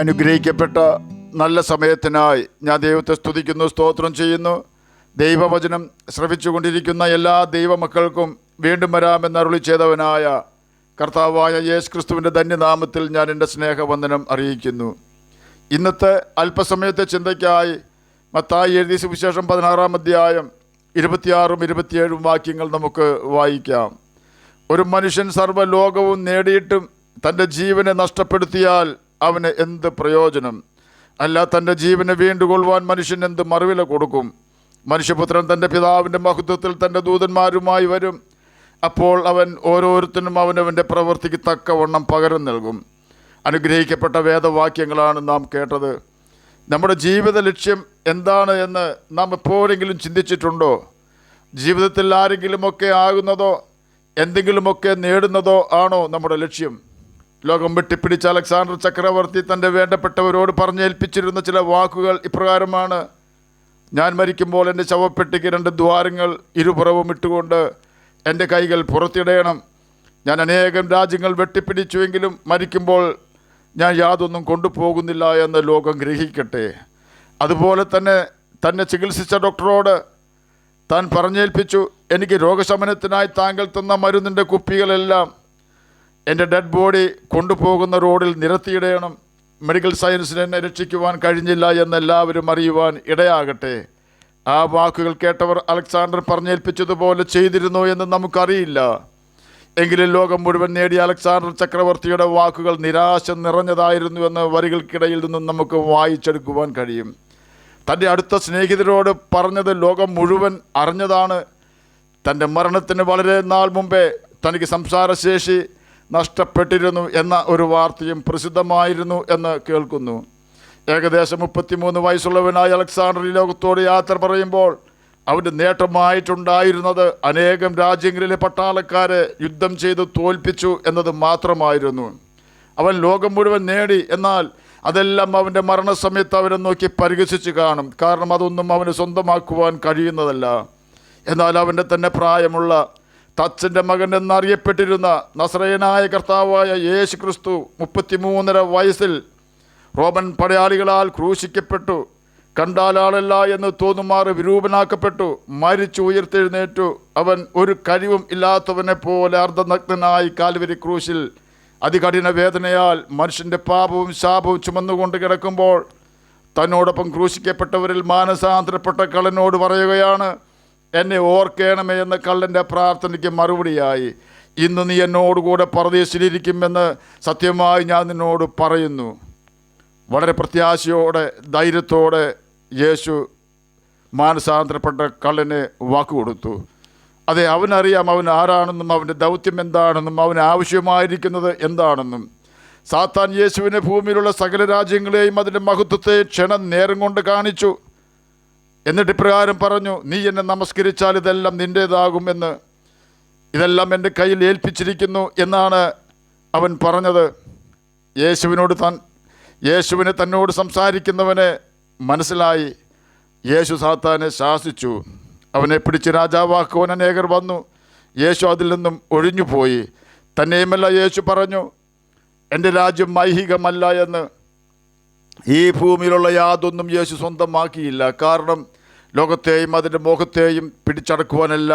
അനുഗ്രഹിക്കപ്പെട്ട നല്ല സമയത്തിനായി ഞാൻ ദൈവത്തെ സ്തുതിക്കുന്നു, സ്തോത്രം ചെയ്യുന്നു. ദൈവവചനം ശ്രവിച്ചുകൊണ്ടിരിക്കുന്ന എല്ലാ ദൈവമക്കൾക്കും വീണ്ടും വരാമെന്ന് അരുളി ചെയ്തവനായ കർത്താവായ യേശു ക്രിസ്തുവിൻ്റെ ധന്യനാമത്തിൽ ഞാൻ എൻ്റെ സ്നേഹവന്ദനം അറിയിക്കുന്നു. ഇന്നത്തെ അല്പസമയത്തെ ചിന്തയ്ക്കായി മത്തായി എഴുതിയ സുവിശേഷം 16-ാം അധ്യായം 26-27 വാക്യങ്ങൾ നമുക്ക് വായിക്കാം. ഒരു മനുഷ്യൻ സർവ്വലോകവും നേടിയിട്ടും തൻ്റെ ജീവനെ നഷ്ടപ്പെടുത്തിയാൽ അവന് എന്ത് പ്രയോജനം? അല്ല, തൻ്റെ ജീവനെ വീണ്ടുകൊള്ളുവാൻ മനുഷ്യൻ എന്ത് മറുവില കൊടുക്കും? മനുഷ്യപുത്രൻ തൻ്റെ പിതാവിൻ്റെ മഹത്വത്തിൽ തൻ്റെ ദൂതന്മാരുമായി വരും. അപ്പോൾ അവൻ ഓരോരുത്തരും അവനവൻ്റെ പ്രവൃത്തിക്ക് തക്കവണ്ണം പകരം നൽകും. അനുഗ്രഹിക്കപ്പെട്ട വേദവാക്യങ്ങളാണ് നാം കേട്ടത്. നമ്മുടെ ജീവിത ലക്ഷ്യം എന്താണ് എന്ന് നാം എപ്പോഴെങ്കിലും ചിന്തിച്ചിട്ടുണ്ടോ? ജീവിതത്തിൽ ആരെങ്കിലുമൊക്കെ ആകുന്നതോ എന്തെങ്കിലുമൊക്കെ നേടുന്നതോ ആണോ നമ്മുടെ ലക്ഷ്യം? ലോകം വെട്ടിപ്പിടിച്ച അലക്സാണ്ടർ ചക്രവർത്തി തൻ്റെ വേണ്ടപ്പെട്ടവരോട് പറഞ്ഞേൽപ്പിച്ചിരുന്ന ചില വാക്കുകൾ ഇപ്രകാരമാണ്: ഞാൻ മരിക്കുമ്പോൾ എൻ്റെ ശവപ്പെട്ടിക്ക് 2 ദ്വാരങ്ങൾ ഇരുപുറവും ഇട്ടുകൊണ്ട് എൻ്റെ കൈകൾ പുറത്തിടയണം. ഞാൻ അനേകം രാജ്യങ്ങൾ വെട്ടിപ്പിടിച്ചുവെങ്കിലും മരിക്കുമ്പോൾ ഞാൻ യാതൊന്നും കൊണ്ടുപോകുന്നില്ല എന്ന് ലോകം ഗ്രഹിക്കട്ടെ. അതുപോലെ തന്നെ ചികിത്സിച്ച ഡോക്ടറോട് താൻ പറഞ്ഞേൽപ്പിച്ചു, എനിക്ക് രോഗശമനത്തിനായി താങ്കൾ തന്ന മരുന്നിൻ്റെ കുപ്പികളെല്ലാം എൻ്റെ ഡെഡ് ബോഡി കൊണ്ടുപോകുന്ന റോഡിൽ നിരത്തിയിടയണം. മെഡിക്കൽ സയൻസിന് എന്നെ രക്ഷിക്കുവാൻ കഴിഞ്ഞില്ല എന്നെല്ലാവരും അറിയുവാൻ ഇടയാകട്ടെ. ആ വാക്കുകൾ കേട്ടവർ അലക്സാണ്ടർ പറഞ്ഞേൽപ്പിച്ചതുപോലെ ചെയ്തിരുന്നു എന്ന് നമുക്കറിയില്ല. എങ്കിലും ലോകം മുഴുവൻ നേടിയ അലക്സാണ്ടർ ചക്രവർത്തിയുടെ വാക്കുകൾ നിരാശ നിറഞ്ഞതായിരുന്നുവെന്ന് വരികൾക്കിടയിൽ നിന്നും നമുക്ക് വായിച്ചെടുക്കുവാൻ കഴിയും. തൻ്റെ അടുത്ത സ്നേഹിതരോട് പറഞ്ഞത് ലോകം മുഴുവൻ അറിഞ്ഞതാണ്. തൻ്റെ മരണത്തിന് വളരെ നാൾ മുമ്പേ തനിക്ക് സംസാരശേഷി നഷ്ടപ്പെട്ടിരുന്നു എന്ന ഒരു വാർത്തയും പ്രസിദ്ധമായിരുന്നു എന്ന് കേൾക്കുന്നു. ഏകദേശം 33 വയസ്സുള്ളവനായ അലക്സാണ്ടർ ഈ ലോകത്തോട് യാത്ര പറയുമ്പോൾ അവൻ്റെ നേട്ടമായിട്ടുണ്ടായിരുന്നത് അനേകം രാജ്യങ്ങളിലെ പട്ടാളക്കാരെ യുദ്ധം ചെയ്ത് തോൽപ്പിച്ചു എന്നത് മാത്രമായിരുന്നു. അവൻ ലോകം മുഴുവൻ നേടി, എന്നാൽ അതെല്ലാം അവൻ്റെ മരണസമയത്ത് അവനെ നോക്കി പരിഹസിച്ച് കാണും. കാരണം അതൊന്നും അവന് സ്വന്തമാക്കുവാൻ കഴിയുന്നതല്ല. എന്നാൽ അവൻ്റെ തന്നെ പ്രായമുള്ള തച്ചൻ്റെ മകൻ എന്നറിയപ്പെട്ടിരുന്ന നസറേയനായ കർത്താവായ യേശു ക്രിസ്തു 33.5 വയസ്സിൽ റോമൻ പടയാളികളാൽ ക്രൂശിക്കപ്പെട്ടു. കണ്ടാലാളല്ല എന്ന് തോന്നുമാറ് വിരൂപനാക്കപ്പെട്ടു. മരിച്ചു ഉയർത്തെഴുന്നേറ്റു. അവൻ ഒരു കഴിവും ഇല്ലാത്തവനെ പോലെ അർദ്ധനഗ്നനായി കാൽവരി ക്രൂശിൽ അതികഠിന വേദനയാൽ മനുഷ്യൻ്റെ പാപവും ശാപവും ചുമന്നുകൊണ്ട് കിടക്കുമ്പോൾ തന്നോടൊപ്പം ക്രൂശിക്കപ്പെട്ടവരിൽ മാനസാന്തരപ്പെട്ട കള്ളനോട് പറയുകയാണ്, എന്നെ ഓർക്കണമേ എന്ന കള്ളൻ്റെ പ്രാർത്ഥനയ്ക്ക് മറുപടിയായി, ഇന്ന് നീ എന്നോടുകൂടെ പരദേശിലിരിക്കുമെന്ന് സത്യമായി ഞാൻ നിന്നോട് പറയുന്നു. വളരെ പ്രത്യാശയോടെ ധൈര്യത്തോടെ യേശു മാനസാന്തരപ്പെട്ട കള്ളന് വാക്കുകൊടുത്തു. അതെ, അവനറിയാം അവൻ ആരാണെന്നും അവൻ്റെ ദൗത്യം എന്താണെന്നും അവന് ആവശ്യമായിരിക്കുന്നത് എന്താണെന്നും. സാത്താൻ യേശുവിനെ ഭൂമിയിലുള്ള സകല രാജ്യങ്ങളെയും അതിൻ്റെ മഹത്വത്തെ ക്ഷണം നേരം കൊണ്ട് കാണിച്ചു. എന്നിട്ട് ഇപ്രകാരം പറഞ്ഞു, നീ എന്നെ നമസ്കരിച്ചാൽ ഇതെല്ലാം നിൻ്റേതാകും എന്ന്, ഇതെല്ലാം എൻ്റെ കയ്യിൽ ഏൽപ്പിച്ചിരിക്കുന്നു എന്നാണ് അവൻ പറഞ്ഞത്. യേശുവിനെ തന്നോട് സംസാരിക്കുന്നവനെ മനസ്സിലായി. യേശു സാത്താനെ ശാസിച്ചു. അവനെ പിടിച്ച് രാജാവാക്കുവാൻ അനേകർ വന്നു. യേശു അതിൽ നിന്നും ഒഴിഞ്ഞുപോയി. തന്നെയുമല്ല, യേശു പറഞ്ഞു, എൻ്റെ രാജ്യം ഐഹികമല്ല എന്ന്. ഈ ഭൂമിയിലുള്ള യാതൊന്നും യേശു സ്വന്തമാക്കിയില്ല. കാരണം ലോകത്തെയും അതിൻ്റെ മോഹത്തെയും പിടിച്ചടക്കുവാനല്ല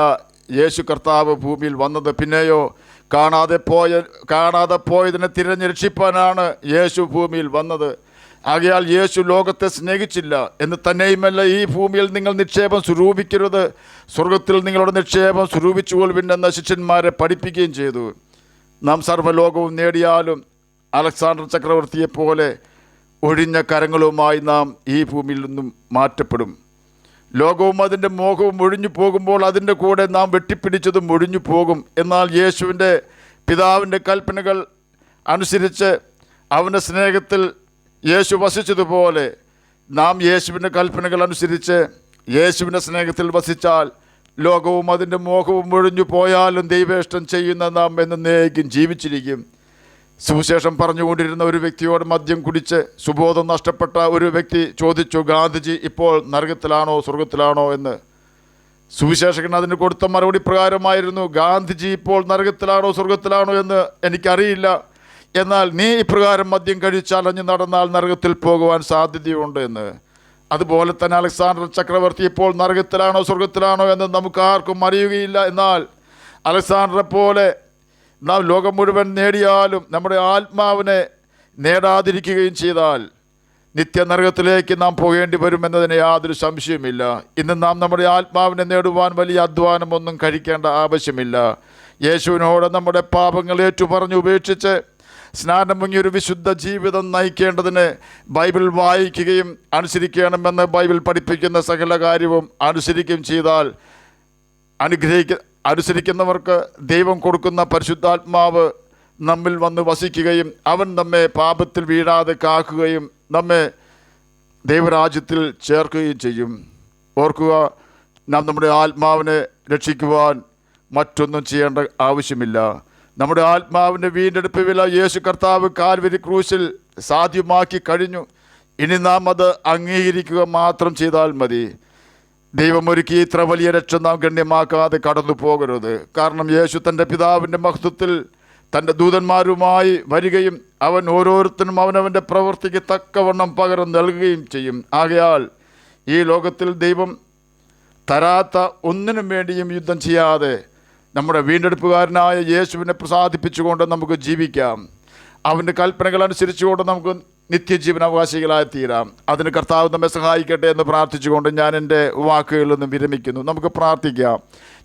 യേശു കർത്താവ് ഭൂമിയിൽ വന്നത്. പിന്നെയോ കാണാതെ പോയതിനെ തിരഞ്ഞ് രക്ഷിപ്പാനാണ് യേശു ഭൂമിയിൽ വന്നത്. ആകയാൽ യേശു ലോകത്തെ സ്നേഹിച്ചില്ല എന്ന് തന്നെയുമല്ല, ഈ ഭൂമിയിൽ നിങ്ങൾ നിക്ഷേപം സ്വരൂപിക്കരുത്, സ്വർഗത്തിൽ നിങ്ങളുടെ നിക്ഷേപം സ്വരൂപിച്ചുകൊള്ളുവിനെന്ന് ശിഷ്യന്മാരെ പഠിപ്പിക്കുകയും ചെയ്തു. നാം സർവ്വലോകവും നേടിയാലും അലക്സാണ്ടർ ചക്രവർത്തിയെപ്പോലെ ഒഴിഞ്ഞ കരങ്ങളുമായി നാം ഈ ഭൂമിയിൽ നിന്നും മാറ്റപ്പെടും. ലോകവും അതിൻ്റെ മോഹവും ഒഴിഞ്ഞു പോകുമ്പോൾ അതിൻ്റെ കൂടെ നാം വെട്ടിപ്പിടിച്ചതും ഒഴിഞ്ഞു പോകും. എന്നാൽ യേശുവിൻ്റെ പിതാവിൻ്റെ കൽപ്പനകൾ അനുസരിച്ച് അവൻ്റെ സ്നേഹത്തിൽ യേശു വസിച്ചതുപോലെ നാം യേശുവിൻ്റെ കൽപ്പനകൾ അനുസരിച്ച് യേശുവിൻ്റെ സ്നേഹത്തിൽ വസിച്ചാൽ ലോകവും അതിൻ്റെ മോഹവും ഒഴിഞ്ഞു പോയാലും ദൈവേഷ്ടം ചെയ്യുന്ന നാം എന്നേക്കും ജീവിച്ചിരിക്കും. സുവിശേഷം പറഞ്ഞുകൊണ്ടിരുന്ന ഒരു വ്യക്തിയോട് മദ്യം കുടിച്ച് സുബോധം നഷ്ടപ്പെട്ട ഒരു വ്യക്തി ചോദിച്ചു, ഗാന്ധിജി ഇപ്പോൾ നരകത്തിലാണോ സ്വർഗത്തിലാണോ എന്ന്. സുവിശേഷകൻ അതിന് കൊടുത്ത മറുപടി പ്രകാരമായിരുന്നു, ഗാന്ധിജി ഇപ്പോൾ നരകത്തിലാണോ സ്വർഗത്തിലാണോ എന്ന് എനിക്കറിയില്ല. എന്നാൽ നീ ഇപ്രകാരം മദ്യം കഴിച്ചലഞ്ഞു നടന്നാൽ നരകത്തിൽ പോകുവാൻ സാധ്യതയുണ്ട് എന്ന്. അതുപോലെ തന്നെ അലക്സാണ്ടർ ചക്രവർത്തി ഇപ്പോൾ നരകത്തിലാണോ സ്വർഗത്തിലാണോ എന്ന് നമുക്ക് ആർക്കും അറിയുകയില്ല. എന്നാൽ അലക്സാണ്ടറെ പോലെ നാം ലോകം മുഴുവൻ നേടിയാലും നമ്മുടെ ആത്മാവിനെ നേടാതിരിക്കുകയും ചെയ്താൽ നിത്യനരകത്തിലേക്ക് നാം പോകേണ്ടി വരുമെന്നതിന് യാതൊരു സംശയവുമില്ല. ഇന്ന് നാം നമ്മുടെ ആത്മാവിനെ നേടുവാൻ വലിയ അധ്വാനമൊന്നും കഴിക്കേണ്ട ആവശ്യമില്ല. യേശുവിനോട് നമ്മുടെ പാപങ്ങൾ ഏറ്റുപറഞ്ഞ് ഉപേക്ഷിച്ച് സ്നാനം മുങ്ങിയൊരു വിശുദ്ധ ജീവിതം നയിക്കേണ്ടതിന് ബൈബിൾ വായിക്കുകയും അനുസരിക്കണമെന്ന് ബൈബിൾ പഠിപ്പിക്കുന്ന സകല കാര്യവും അനുസരിക്കുകയും ചെയ്താൽ അനുസരിക്കുന്നവർക്ക് ദൈവം കൊടുക്കുന്ന പരിശുദ്ധാത്മാവ് നമ്മിൽ വന്ന് വസിക്കുകയും അവൻ നമ്മെ പാപത്തിൽ വീഴാതെ കാക്കുകയും നമ്മെ ദൈവരാജ്യത്തിൽ ചേർക്കുകയും ചെയ്യും. ഓർക്കുക, നാം നമ്മുടെ ആത്മാവിനെ രക്ഷിക്കുവാൻ മറ്റൊന്നും ചെയ്യേണ്ട ആവശ്യമില്ല. നമ്മുടെ ആത്മാവിൻ്റെ വീണ്ടെടുപ്പ് വില യേശു കർത്താവ് കാൽവരി ക്രൂശിൽ സാധ്യമാക്കി കഴിഞ്ഞു. ഇനി നാം അത് അംഗീകരിക്കുക മാത്രം ചെയ്താൽ മതി. ദൈവം ഒരുക്കി ഇത്ര വലിയ രക്ഷ നാം ഗണ്യമാക്കാതെ കടന്നു പോകരുത്. കാരണം യേശു തൻ്റെ പിതാവിൻ്റെ മഹത്വത്തിൽ തൻ്റെ ദൂതന്മാരുമായി വരികയും അവൻ ഓരോരുത്തരും അവനവൻ്റെ പ്രവൃത്തിക്ക് തക്കവണ്ണം പകരം നൽകുകയും ചെയ്യും. ആകയാൽ ഈ ലോകത്തിൽ ദൈവം തരാത്ത ഒന്നിനും വേണ്ടിയും യുദ്ധം ചെയ്യാതെ നമ്മുടെ വീണ്ടെടുപ്പുകാരനായ യേശുവിനെ പ്രസാദിപ്പിച്ചുകൊണ്ട് നമുക്ക് ജീവിക്കാം. അവൻ്റെ കൽപ്പനകൾ അനുസരിച്ചുകൊണ്ട് നമുക്ക് നിത്യജീവൻ അവകാശികളായി തീരാം. അതിന് കർത്താവ് നമ്മെ സഹായിക്കട്ടെ എന്ന് പ്രാർത്ഥിച്ചുകൊണ്ട് ഞാൻ എൻ്റെ വാക്കുകളിൽ നിന്നും വിരമിക്കുന്നു. നമുക്ക് പ്രാർത്ഥിക്കാം.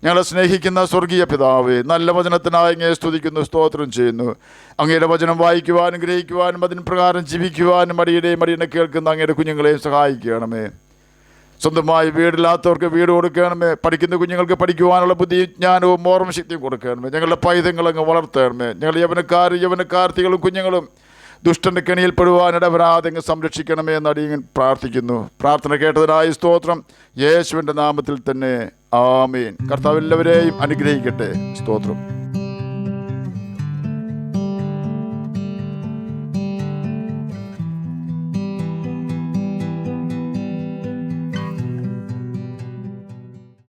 ഞങ്ങളെ സ്നേഹിക്കുന്ന സ്വർഗീയ പിതാവേ, നല്ല വചനത്തിനായി അങ്ങയെ സ്തുതിക്കുന്നു, സ്തോത്രം ചെയ്യുന്നു. അങ്ങയുടെ വചനം വായിക്കുവാനും ഗ്രഹിക്കുവാനും അതിന് പ്രകാരം ജീവിക്കുവാനും അടിയനെ കേൾക്കുന്ന അങ്ങയുടെ കുഞ്ഞുങ്ങളെയും സഹായിക്കണമേ. സ്വന്തമായി വീടില്ലാത്തവർക്ക് വീട് കൊടുക്കണമേ. പഠിക്കുന്ന കുഞ്ഞുങ്ങൾക്ക് പഠിക്കുവാനുള്ള ബുദ്ധിയും ജ്ഞാനവും ഓർമ്മശക്തിയും കൊടുക്കണമേ. ഞങ്ങളുടെ പൈതങ്ങളങ്ങ് വളർത്തണമേ. ഞങ്ങളുടെ യവനക്കാർത്തികളും കുഞ്ഞുങ്ങളും ദുഷ്ടൻ്റെ കെണിയിൽപ്പെടുവാനിടവരാതെ അങ്ങ് സംരക്ഷിക്കണമേ എന്ന് അടിയൻ പ്രാർത്ഥിക്കുന്നു. പ്രാർത്ഥന കേട്ടതിനായി സ്തോത്രം. യേശുവിൻ്റെ നാമത്തിൽ തന്നെ ആമേൻ. കർത്താവ് എല്ലാവരെയും അനുഗ്രഹിക്കട്ടെ. സ്തോത്രം.